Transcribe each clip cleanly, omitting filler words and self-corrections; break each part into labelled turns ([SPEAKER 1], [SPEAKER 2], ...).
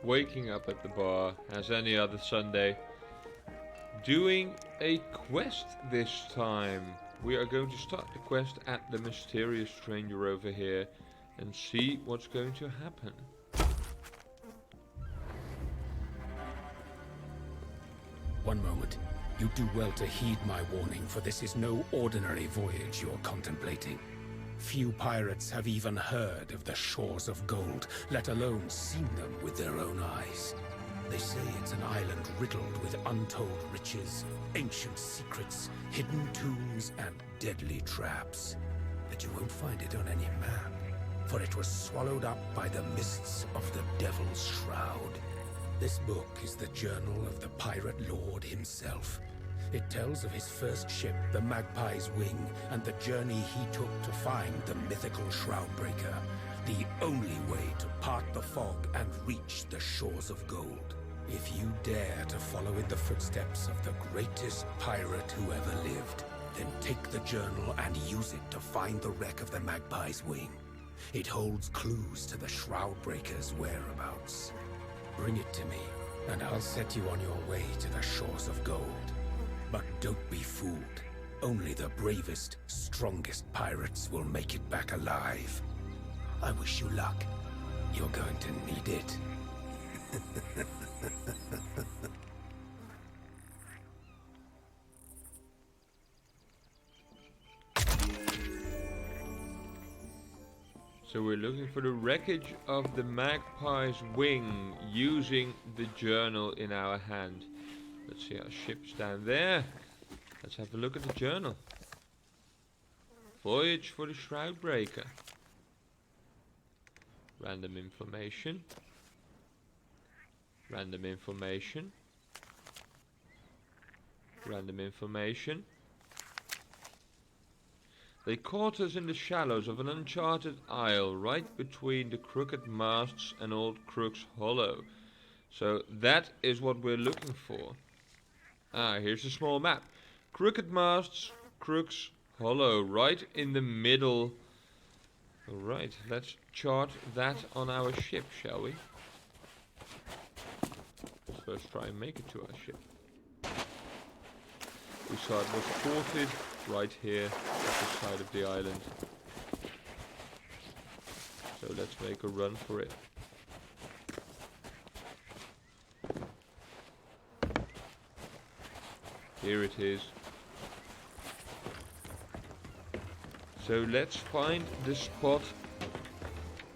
[SPEAKER 1] waking up at the bar as any other Sunday, doing a quest this time. We are going to start the quest at the mysterious stranger over here and see what's going to happen.
[SPEAKER 2] One moment. You do well to heed my warning, for this is no ordinary voyage you're contemplating. Few pirates have even heard of the shores of gold, let alone seen them with their own eyes. They say it's an island riddled with untold riches, ancient secrets, hidden tombs, and deadly traps. But you won't find it on any map, for it was swallowed up by the mists of the Devil's Shroud. This book is the journal of the pirate lord himself. It tells of his first ship, the Magpie's Wing, and the journey he took to find the mythical Shroudbreaker, the only way to part the fog and reach the shores of gold. If you dare to follow in the footsteps of the greatest pirate who ever lived, then take the journal and use it to find the wreck of the Magpie's Wing. It holds clues to the Shroudbreaker's whereabouts. Bring it to me, and I'll set you on your way to the shores of gold. But don't be fooled. Only the bravest, strongest pirates will make it back alive. I wish you luck. You're going to need it.
[SPEAKER 1] So we're looking for the wreckage of the Magpie's Wing using the journal in our hand. Let's see our ship's down there. Let's have a look at the journal. Voyage for the Shroudbreaker. Random information. Random information. Random information. They caught us in the shallows of an uncharted isle right between the crooked masts and Old Crook's Hollow. So that is what we're looking for. Ah, here's a small map. Crooked masts, Crook's Hollow, right in the middle. Alright, let's chart that on our ship, shall we? Let's first try and make it to our ship. We saw it was ported right here at the side of the island. So let's make a run for it. Here it is. So let's find the spot,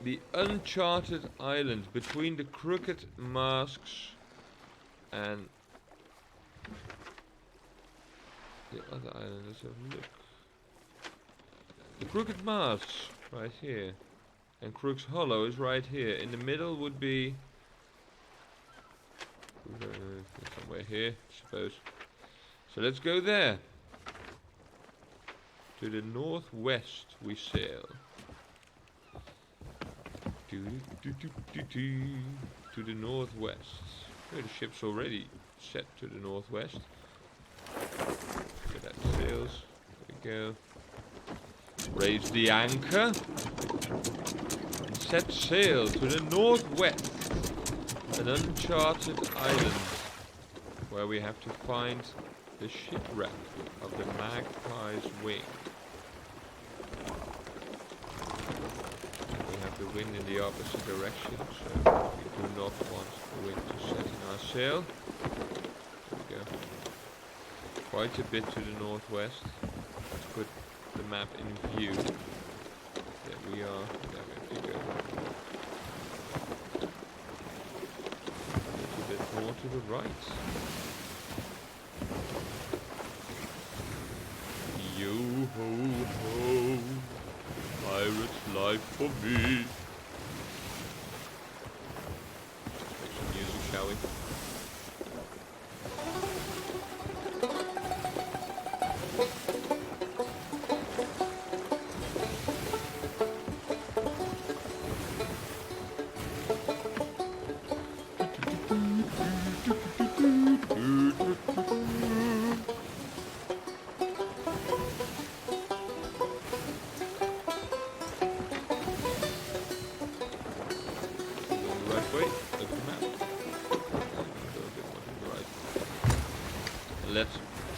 [SPEAKER 1] the uncharted island between the crooked masks and the other island. Let's have a look. The crooked masks right here, and Crook's Hollow is right here. In the middle would be somewhere here, I suppose. So let's go there. To the northwest we sail. To the northwest. Oh, the ship's already set to the northwest. Look at that sails. There we go. Raise the anchor. And set sail to the northwest. An uncharted island where we have to find the shipwreck of the Magpie's Wing. We have the wind in the opposite direction, so we do not want the wind to set in our sail. There we go. Quite a bit to the northwest. Let's put the map in view. There we are. There we go. A little bit more to the right. Yo ho ho, pirate's life for me. Make some music, shall we?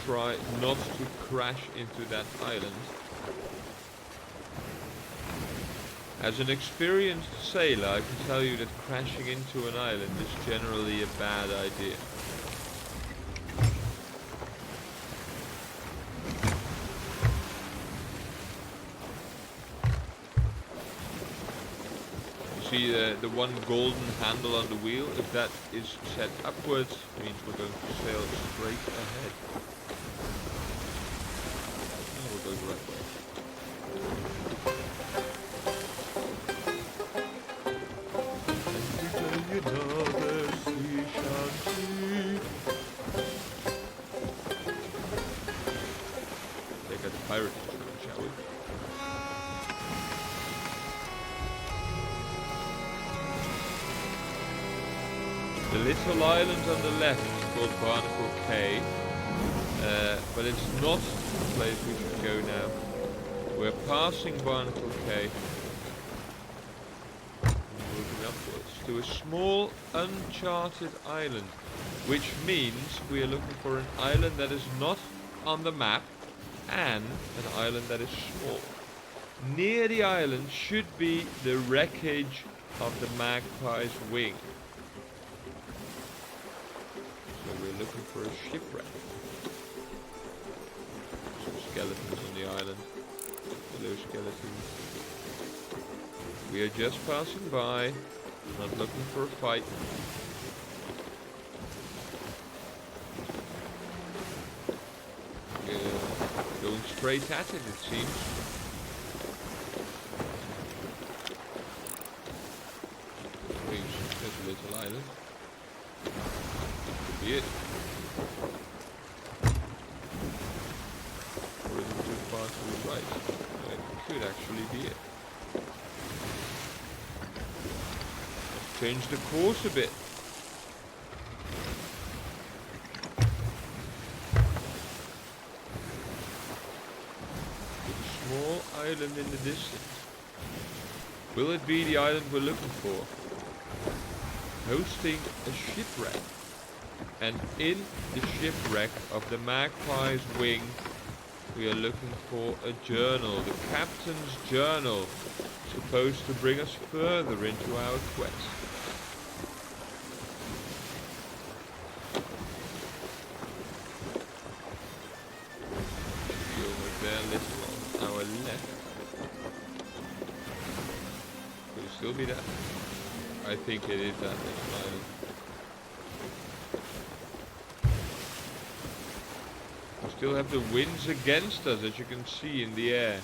[SPEAKER 1] try not to crash into that island. As an experienced sailor, I can tell you that crashing into an island is generally a bad idea. You see the one golden handle on the wheel? If that is set upwards, it means we're going to sail straight ahead. And we'll go the right way. Take out the pirate instrument, shall we? The little island on the left is called Barnacle Cay, but it's not the place we should go now. We're passing Barnacle Cay, moving upwards to a small uncharted island, which means we are looking for an island that is not on the map and an island that is small. Near the island should be the wreckage of the Magpie's wing. So we're looking for a shipwreck. Some skeletons on the island. Hello, skeletons. We are just passing by, not looking for a fight. Going straight at it seems. There's a little island. Could be it. Or is it too far to the right? It could actually be it. Let's change the course a bit. Small island in the distance. Will it be the island we're looking for? Hosting a shipwreck. And in the shipwreck of the Magpie's wing, we are looking for a journal. The captain's journal, supposed to bring us further into our quest. Our left. Could it still be that? I think it is that little island. We still have the winds against us, as you can see in the air.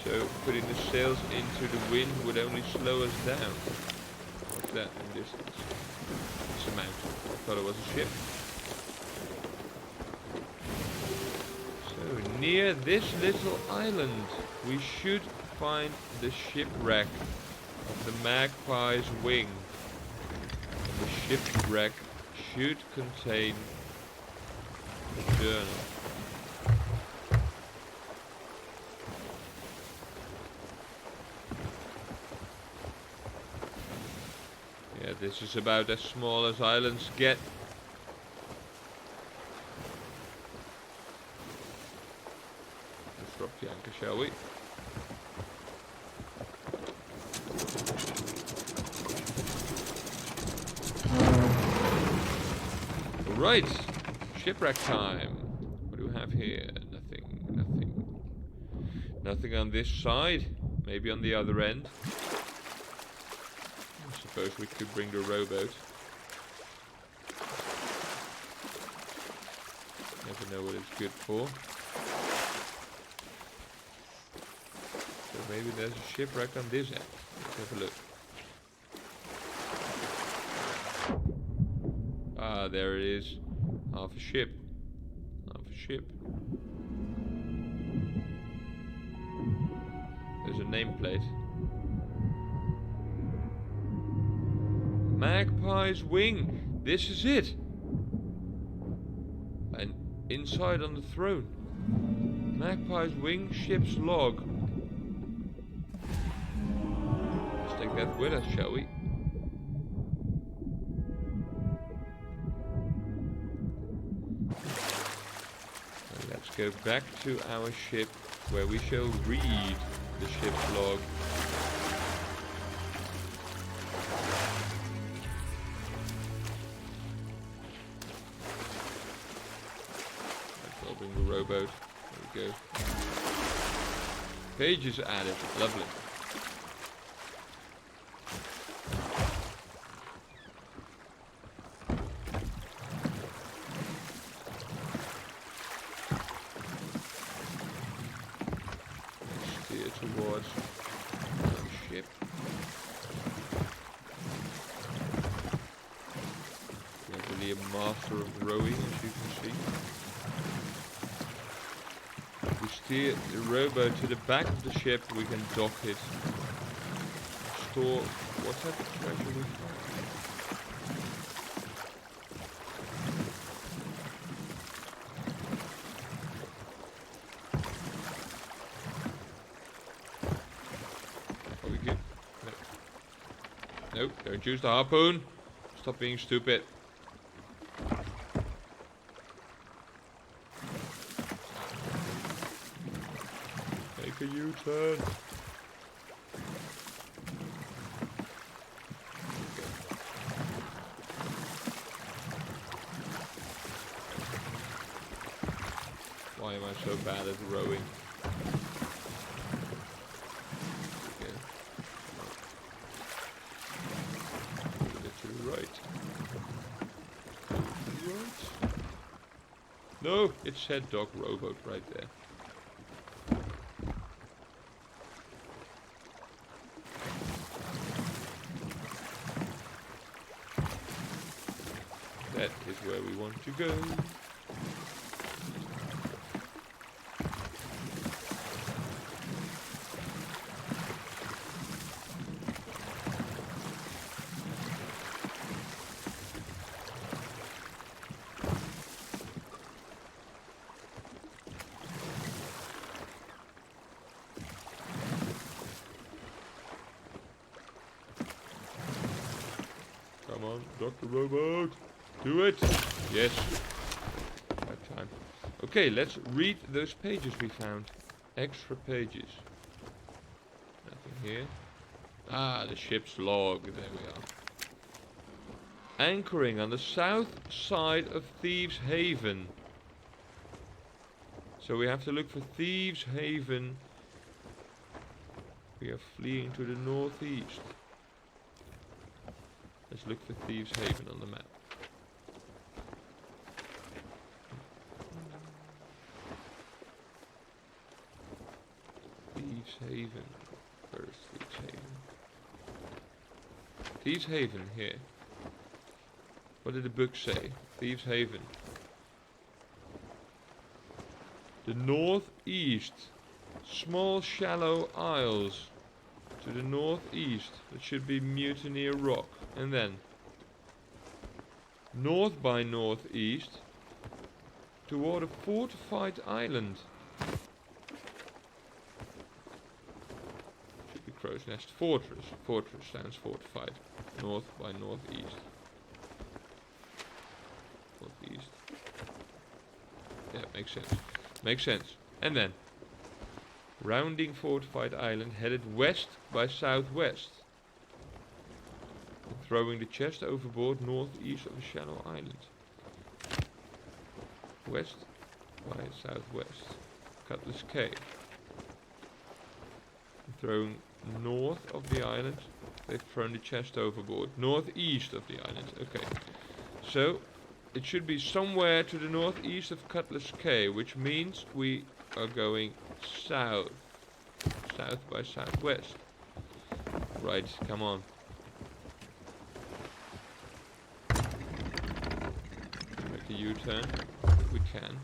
[SPEAKER 1] So putting the sails into the wind would only slow us down. What's that in the distance? It's a mountain. I thought it was a ship. Near this little island, we should find the shipwreck of the Magpie's wing. And the shipwreck should contain a journal. Yeah, this is about as small as islands get. Drop the anchor, shall we? Right, shipwreck time. What do we have here? Nothing on this side. Maybe on the other end. I suppose we could bring the rowboat. Never know what it's good for. Maybe there's a shipwreck on this end. Let's have a look. Ah, there it is. Half a ship. Half a ship. There's a nameplate. Magpie's wing. This is it. And inside on the throne. Magpie's wing, ship's log. Take that with us, shall we? And let's go back to our ship, where we shall read the ship's log. I'll bring the rowboat. There we go. Pages added. Lovely. Steer towards our ship. We're really a master of rowing, as you can see. We steer the rowboat to the back of the ship, we can dock it. Store what type of treasure we find. Are we good? No. Nope, don't use the harpoon. Stop being stupid. Take a U-turn. Why am I so bad at rowing? Okay. Put it to the right. Right. No, it said dock rowboat right there. That is where we want to go. Come on, Dr. Rowboat. Do it. Yes. Right time. Okay, let's read those pages we found. Extra pages. Nothing here. Ah, the ship's log. There we are. Anchoring on the south side of Thieves Haven. So we have to look for Thieves Haven. We are fleeing to the northeast. Let's look for Thieves Haven on the map. Thieves Haven. Where is Thieves Haven? Thieves Haven, here. What did the book say? Thieves Haven. The northeast. Small shallow isles. To the northeast. That should be Mutineer Rock. And then north by northeast toward a fortified island. Should be Crow's Nest Fortress. Fortress sounds fortified. North by northeast. Northeast. Yeah, makes sense. Makes sense. And then rounding fortified island headed west by southwest. Throwing the chest overboard northeast of the shallow island. West by southwest. Cutlass Cay. Throwing north of the island. They've thrown the chest overboard. Northeast of the island. Okay. So it should be somewhere to the northeast of Cutlass Cay, which means we are going south. South by southwest. Right, come on. U-turn if we can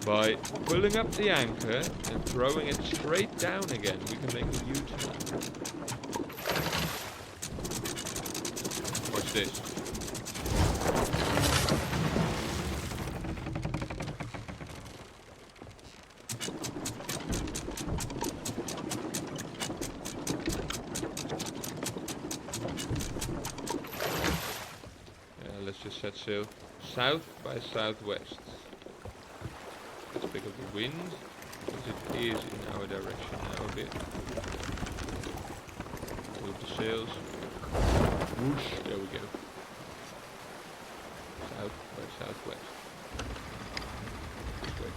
[SPEAKER 1] by pulling up the anchor and throwing it straight down again. We can make a U-turn. Watch this. Let's just set sail south by southwest. Let's pick up the wind, because it is in our direction now a bit. Move the sails. Whoosh, there we go. South by southwest. This way.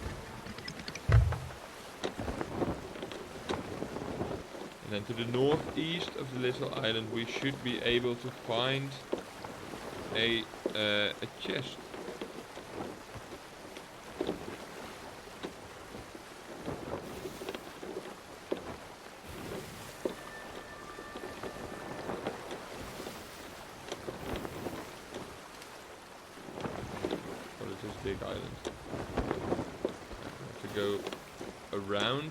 [SPEAKER 1] And then to the northeast of the little island we should be able to find a chest. Big island. We have to go around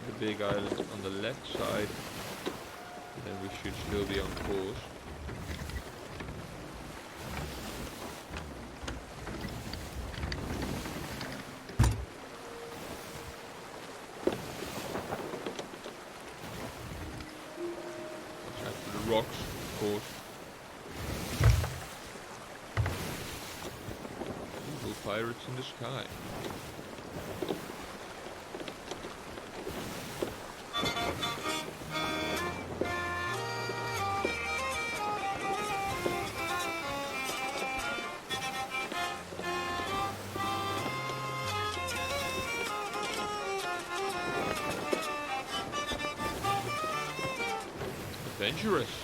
[SPEAKER 1] the big island on the left side, and then we should still be on course. Watch out for the rocks, of course. Pirates in the sky. Adventurous.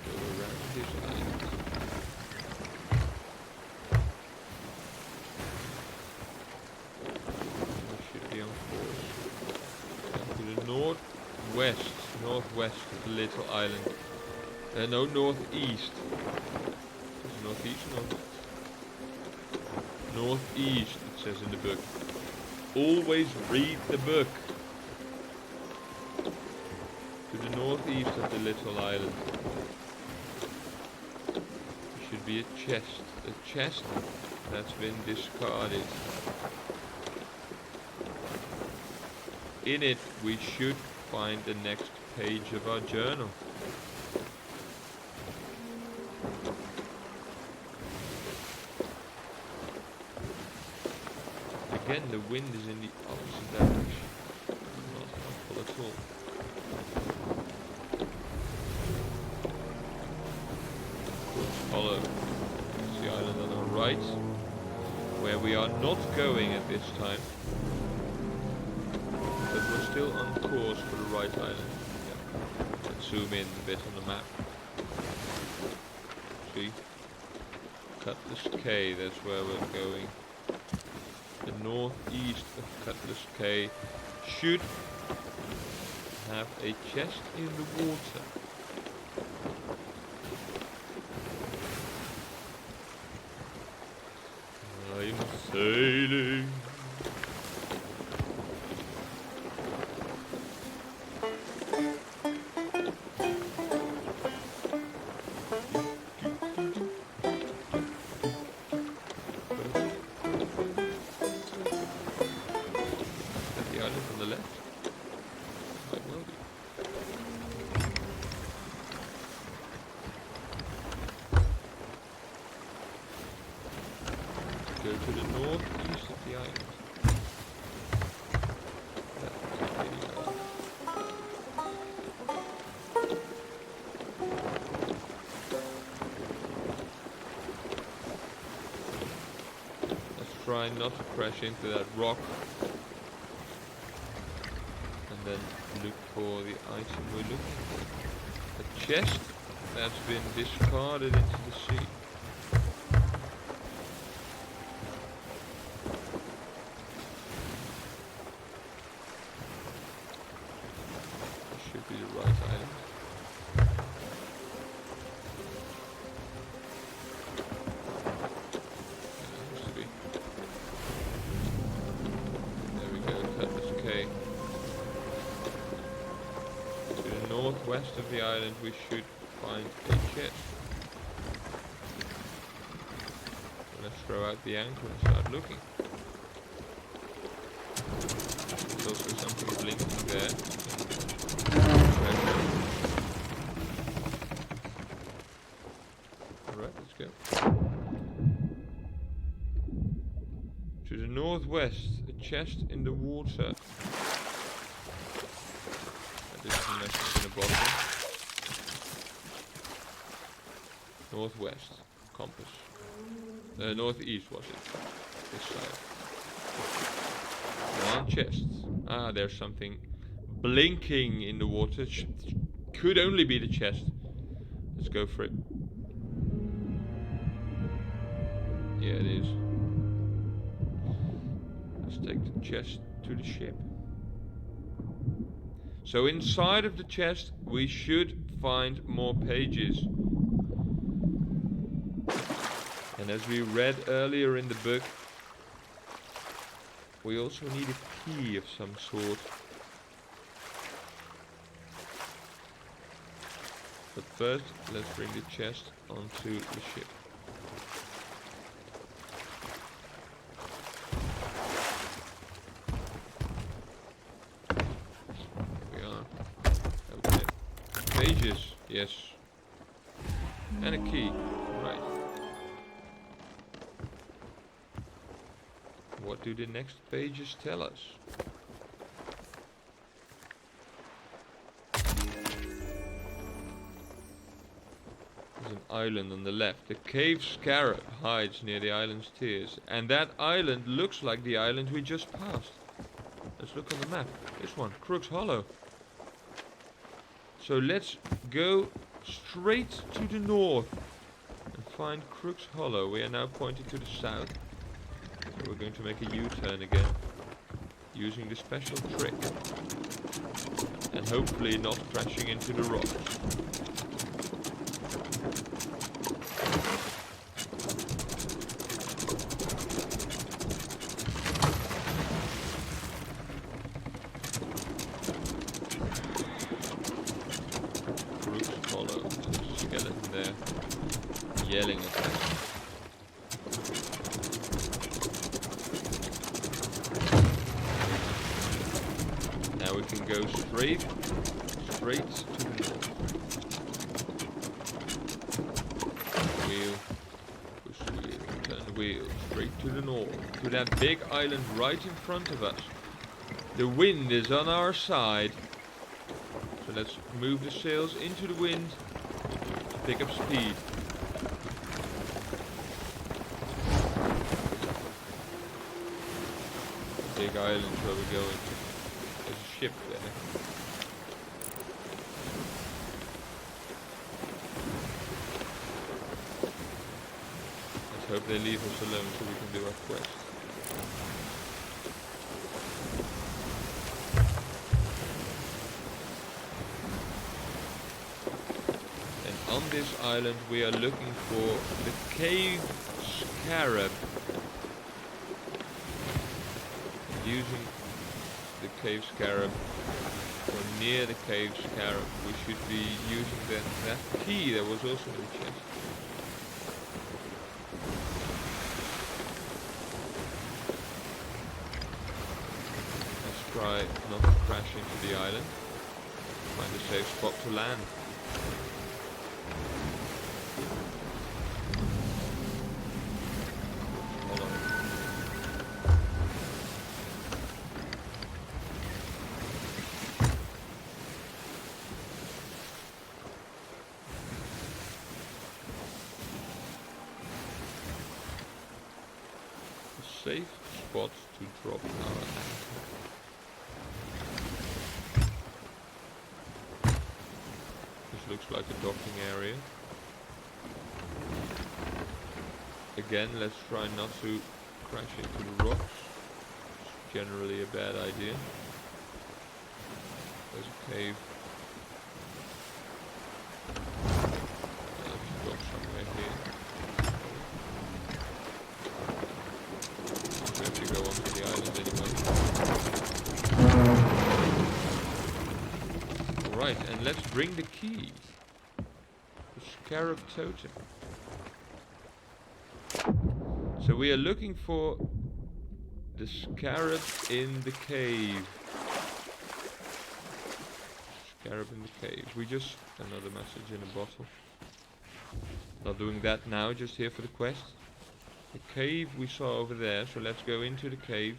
[SPEAKER 1] Go around this island. Northwest of the little island. No, northeast. Is it northeast or northwest? Northeast, it says in the book. Always read the book. To the northeast of the little island. There should be a chest. A chest that's been discarded. In it, we should find the next page of our journal. Again, the wind is in the opposite direction. Not helpful at all. Let's follow. That's the island on our right, where we are not going at this time. But we're still on course for the right island. Yeah. Let's zoom in a bit on the map. See? Cutlass Cay, that's where we're going. The northeast of Cutlass Cay should have a chest in the water. I'm sailing. Go to the northeast of the island. Let's try not to crash into that rock. And then look for the item we're looking for. A chest that's been discarded into the sea. Should be the right island. It has to be. There we go, Cutlass Cay. To the northwest of the island we should find a chest. Let's throw out the anchor and start looking. There's also something blinking there. Alright, let's go. northwest, a chest in the water. This is a message in a bottle. Northwest, compass. Northeast was it? This side. One chest. Ah, there's something blinking in the water. Could only be the chest. Let's go for it. Yeah, it is. Let's take the chest to the ship. So inside of the chest we should find more pages. And as we read earlier in the book, we also need a key of some sort. But first, let's bring the chest onto the ship. Here we are. Okay. Pages, yes. And a key, right. What do the next pages tell us? There's an island on the left. The cave scarab hides near the island's tiers. And that island looks like the island we just passed. Let's look on the map. This one, Crook's Hollow. So let's go straight to the north and find Crook's Hollow. We are now pointing to the south. So we're going to make a U-turn again, using the special trick. And hopefully not crashing into the rocks. Crook's Hollow. There's a skeleton there, yelling at us. Now we can go straight to the north. Wheel, push the wheel, turn the wheel, straight to the north, to that big island right in front of us. The wind is on our side, so let's move the sails into the wind to pick up speed. Big island where we're going. There's a ship there. Let's hope they leave us alone so we can do our quest. And on this island we are looking for the cave scarab. Using the cave scarab, or near the cave scarab, we should be using that key that was also in the chest. Let's try not to crash into the island. Find a safe spot to land. Safe spot to drop our anchor. This looks like a docking area. Again, let's try not to crash into the rocks. It's generally a bad idea. There's a cave. Let's drop somewhere here. Go onto the island anyway. Alright, and let's bring the key. The scarab totem. So we are looking for the scarab in the cave. Scarab in the cave. We just... another message in a bottle. Not doing that now, just here for the quest. The cave we saw over there, so let's go into the cave.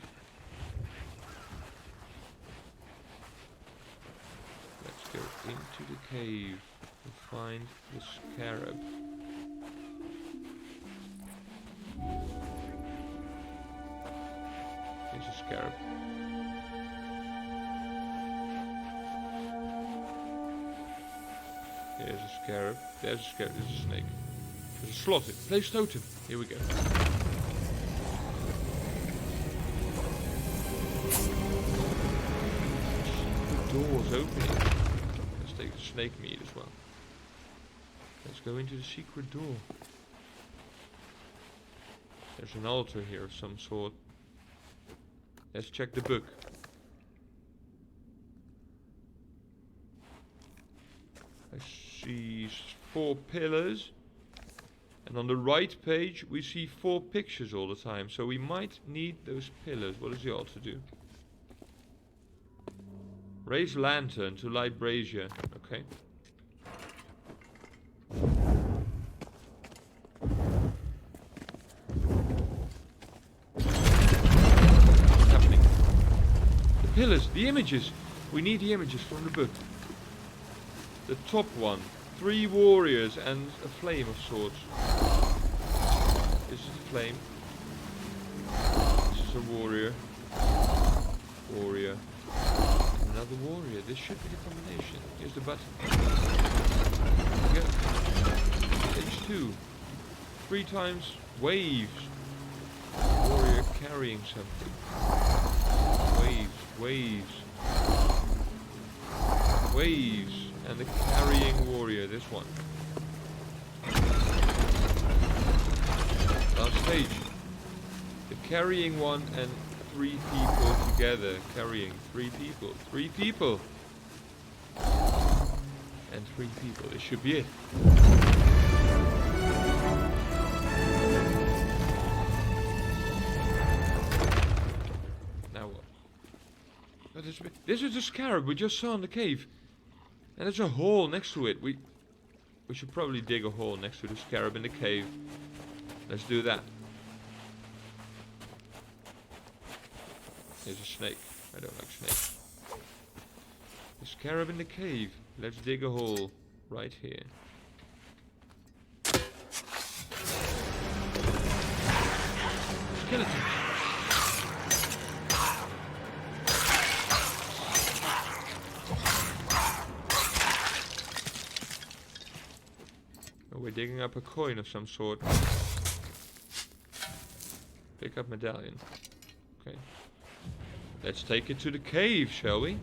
[SPEAKER 1] Let's go into the cave and find the scarab. Here's a scarab. There's a scarab. There's a scarab. There's a snake. There's a slot. Place totem. Here we go. The door's opening. Let's take the snake meat as well. Let's go into the secret door. There's an altar here of some sort. Let's check the book. I see 4 pillars. And on the right page we see 4 pictures all the time. So we might need those pillars. What does the altar do? Raise lantern to light brazier. Okay. What's happening? The pillars, the images. We need the images from the book. The top one. 3 warriors and a flame of sorts. This is a flame. This is a warrior. Warrior. Another warrior. This should be the combination. Here's the button. There we go. Stage 2. 3 times waves. Warrior carrying something. Waves. Waves. Waves. And the carrying warrior, this one. Last stage. The carrying one and 3 people together. Carrying 3 people. 3 people. And 3 people. This should be it. Now what? Oh, this is the scarab we just saw in the cave. And there's a hole next to it. We should probably dig a hole next to the scarab in the cave. Let's do that. There's a snake. I don't like snakes. The scarab in the cave. Let's dig a hole right here. Skeleton. We're digging up a coin of some sort. Pick up medallion. Okay. Let's take it to the cave, shall we?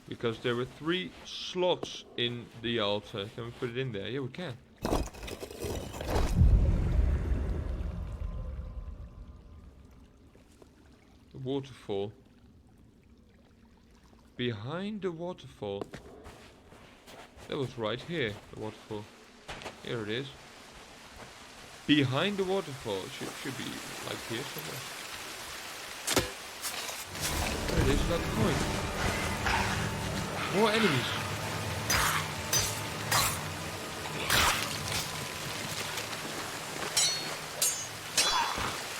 [SPEAKER 1] Because there were 3 slots in the altar. Can we put it in there? Yeah, we can. The waterfall. Behind the waterfall. That was right here, the waterfall. Here it is. Behind the waterfall. It should be like here somewhere. There it is, another coin. More enemies.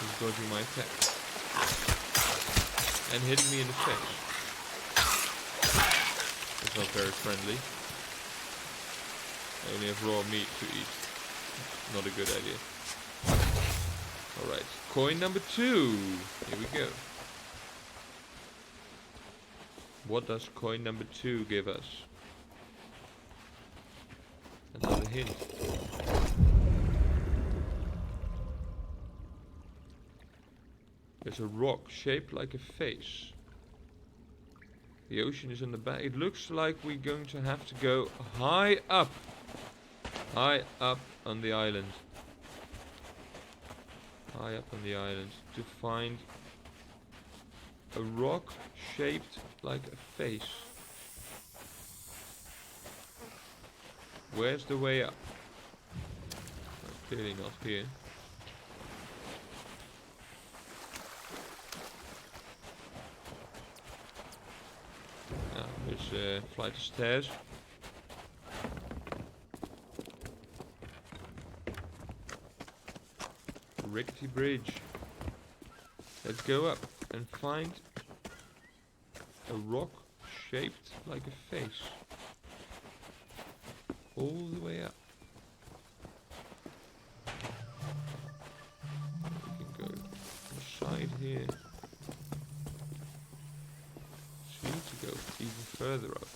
[SPEAKER 1] He's dodging my attack. And hitting me in the face. It's not very friendly. I only have raw meat to eat. Not a good idea. Alright, coin number 2. Here we go. What does coin number 2 give us? Another hint. There's a rock shaped like a face. The ocean is in the back. It looks like we're going to have to go high up. High up on the island. High up on the island to find a rock shaped like a face. Where's the way up? Well, clearly not here. There's a flight of stairs. rickety bridge. Let's go up and find a rock shaped like a face. All the way up. We can go on the side here. So we need to go even further up.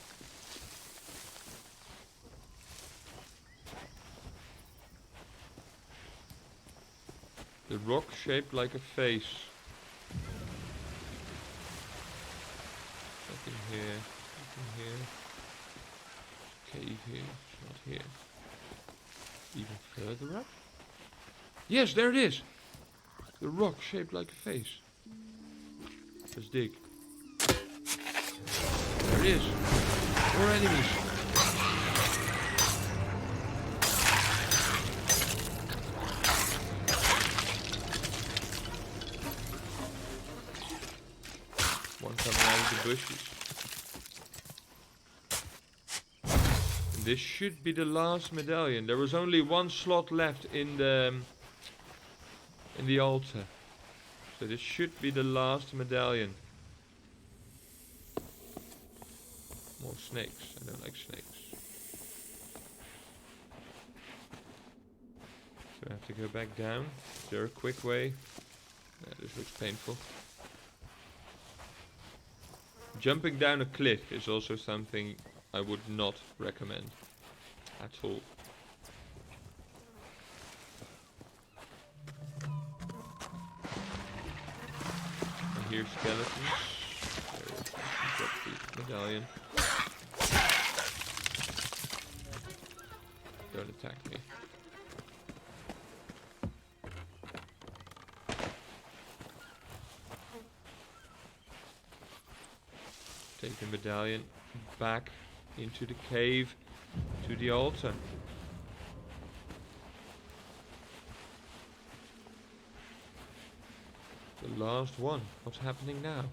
[SPEAKER 1] The rock shaped like a face. Nothing here, nothing here. Cave here, it's not here. Even further up? Yes, there it is! The rock shaped like a face. Let's dig. There it is! More enemies! One coming out of the bushes. And this should be the last medallion. There was only one slot left in the altar. So this should be the last medallion. More snakes. I don't like snakes. So I have to go back down. Is there a quick way? This looks painful. Jumping down a cliff is also something I would not recommend at all. I hear skeletons. There, drop the medallion. Don't attack me. Take the medallion back into the cave to the altar. The last one. What's happening now?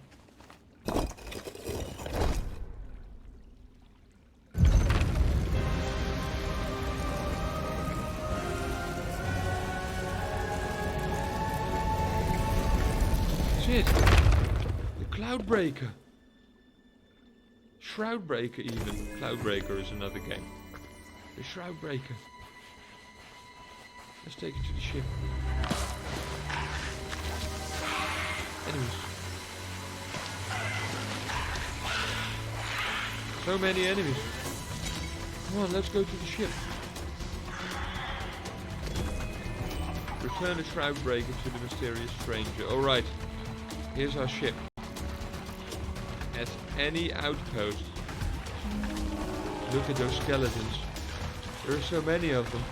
[SPEAKER 1] That's it. The Cloudbreaker. Shroudbreaker even. Cloudbreaker is another game. The Shroudbreaker. Let's take it to the ship. Enemies. So many enemies. Come on, let's go to the ship. Return the Shroudbreaker to the mysterious stranger. Alright. Here's our ship. At any outpost. Look at those skeletons. There are so many of them.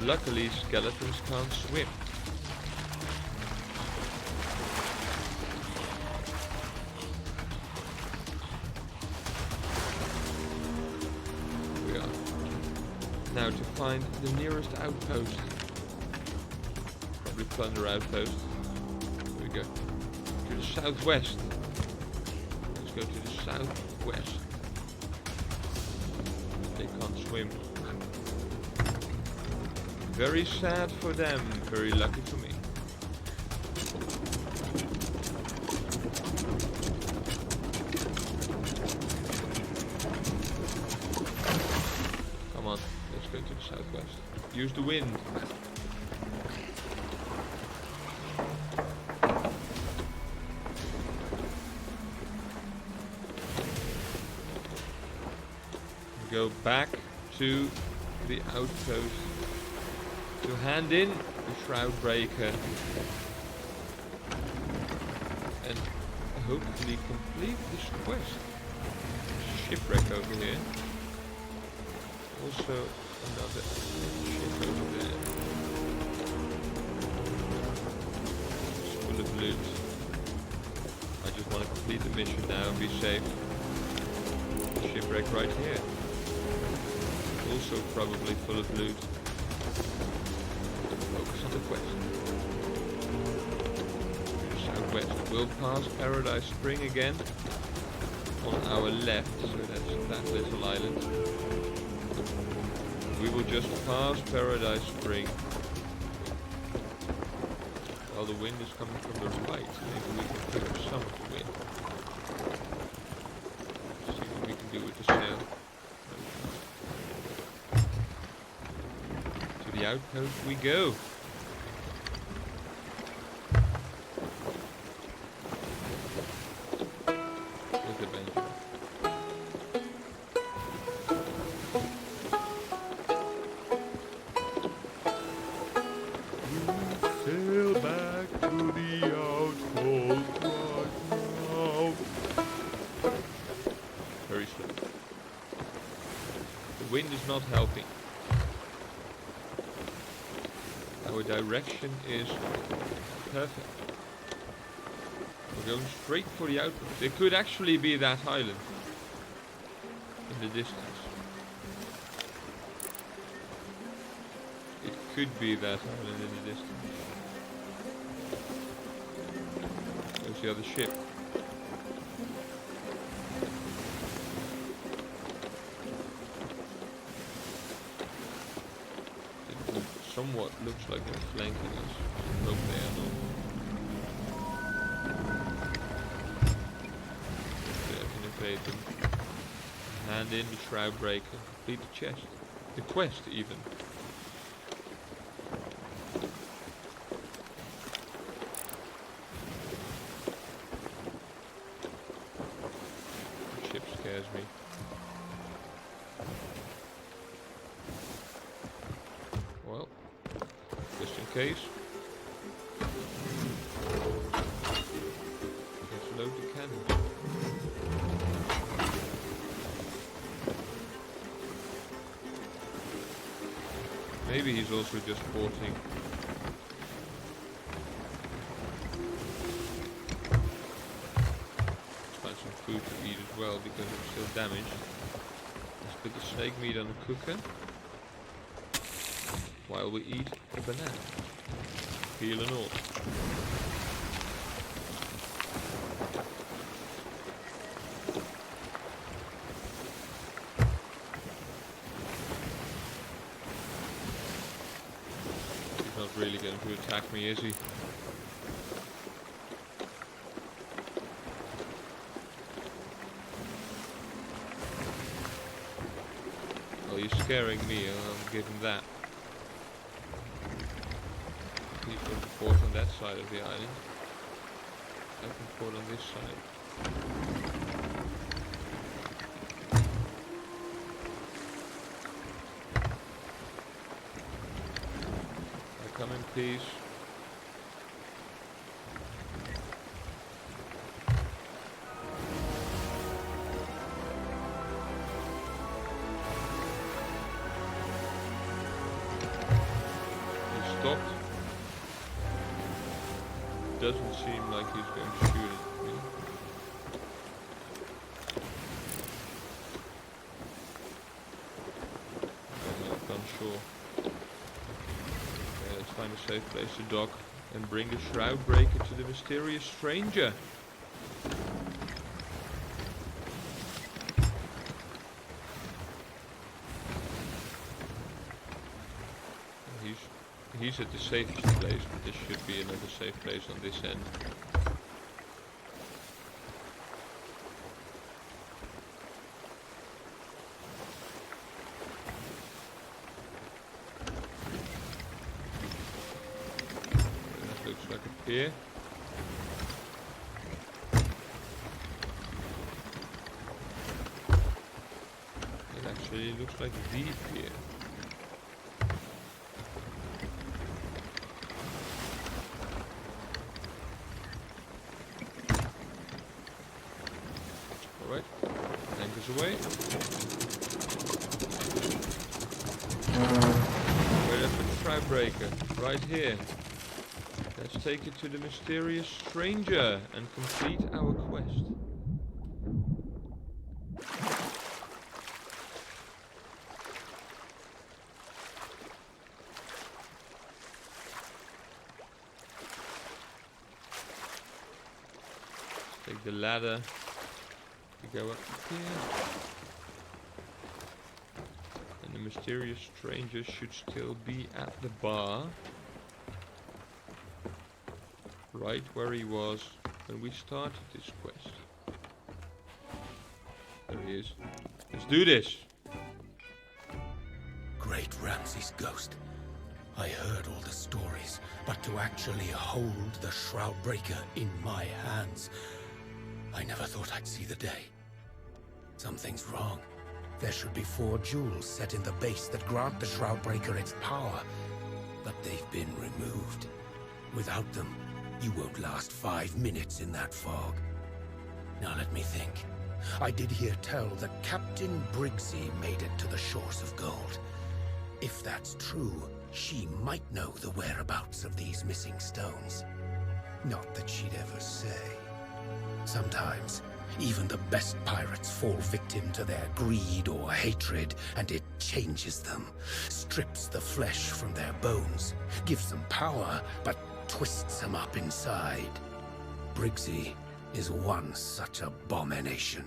[SPEAKER 1] Luckily, skeletons can't swim. We are now to find the nearest outpost. Probably plunder outpost. Here we go. To the southwest. Let's go to the southwest. They can't swim. Very sad for them, very lucky for me. Come on, let's go to the southwest. Use the wind. Go back to the outpost to hand in the Shroudbreaker and hopefully complete this quest. Shipwreck over here. Also another ship over there. It's full of loot. I just want to complete the mission now and be safe. Shipwreck right here. Also probably full of loot. Focus on the quest. Southwest. We'll pass Paradise Spring again on our left, so that's that little island. We will will just pass Paradise Spring. Well, the wind is coming from the right. Maybe we can pick up some of the wind. See what we can do with the sail. To the outpost we go. Look at Benjamin. Sail back to the outpost right now. Very slow. The wind is not helping. Our direction is perfect. We're going straight for the outpost. It could actually be that island in the distance. It could be that island in the distance. There's the other ship. It somewhat looks like they're flanking us. I hope they are not. I can evade them. Hand in the Shroudbreaker. Complete the chest. The quest even. The ship scares me. Well, just in case. Let's load the cannon. Maybe he's also just porting. Let's find some food to eat as well because I'm still damaged. Let's put the snake meat on the cooker while we eat a banana. Peel and all. Not really going to attack me, is he? Well, he's scaring me, I'll give him that. He's going to port on that side of the island. I can port on this side. Come in, please. He stopped. Doesn't seem like he's going to shoot at me. I'm not unsure. Let's find a safe place to dock and bring the Shroudbreaker to the mysterious stranger. He's at the safest place, but there should be another safe place on this end. Looks like a pier. It actually looks like the pier. Alright, anchors away. Where is the Shroudbreaker? Right here. Let's take it to the mysterious stranger and complete our quest. Let's take the ladder to go up here. And the The mysterious stranger should still be at the bar. Right where he was when we started this quest. There he is. Let's do this!
[SPEAKER 2] Great Ramsay's ghost. I heard all the stories, but to actually hold the Shroudbreaker in my hands, I never thought I'd see the day. Something's wrong. There should be 4 jewels set in the base that grant the Shroudbreaker its power, but they've been removed. Without them, you won't last 5 minutes in that fog. Now let me think. I did hear tell that Captain Briggsy made it to the shores of gold. If that's true, she might know the whereabouts of these missing stones. Not that she'd ever say. Sometimes, even the best pirates fall victim to their greed or hatred, and it changes them, strips the flesh from their bones, gives them power, but twists them up inside. Briggsy is one such abomination.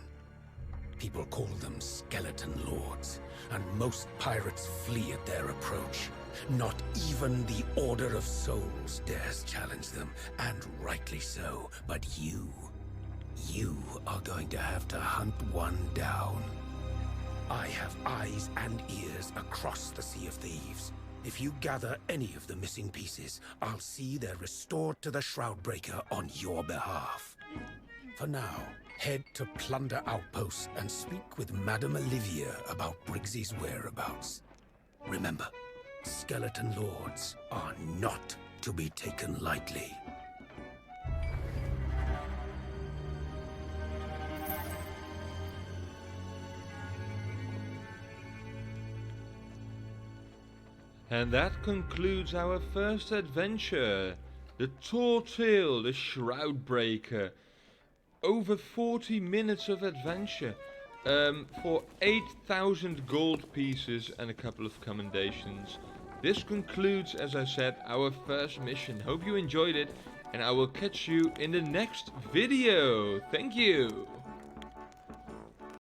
[SPEAKER 2] People call them skeleton lords, and most pirates flee at their approach. Not even the Order of Souls dares challenge them, and rightly so. But you are going to have to hunt one down. I have eyes and ears across the Sea of Thieves. If you gather any of the missing pieces, I'll see they're restored to the Shroudbreaker on your behalf. For now, head to Plunder Outpost and speak with Madame Olivia about Briggsy's whereabouts. Remember, skeleton lords are not to be taken lightly.
[SPEAKER 1] And that concludes our first adventure. The Tall Tale, the Shroudbreaker. Over 40 minutes of adventure. For 8,000 gold pieces and a couple of commendations. This concludes, as I said, our first mission. Hope you enjoyed it. And I will catch you in the next video. Thank you.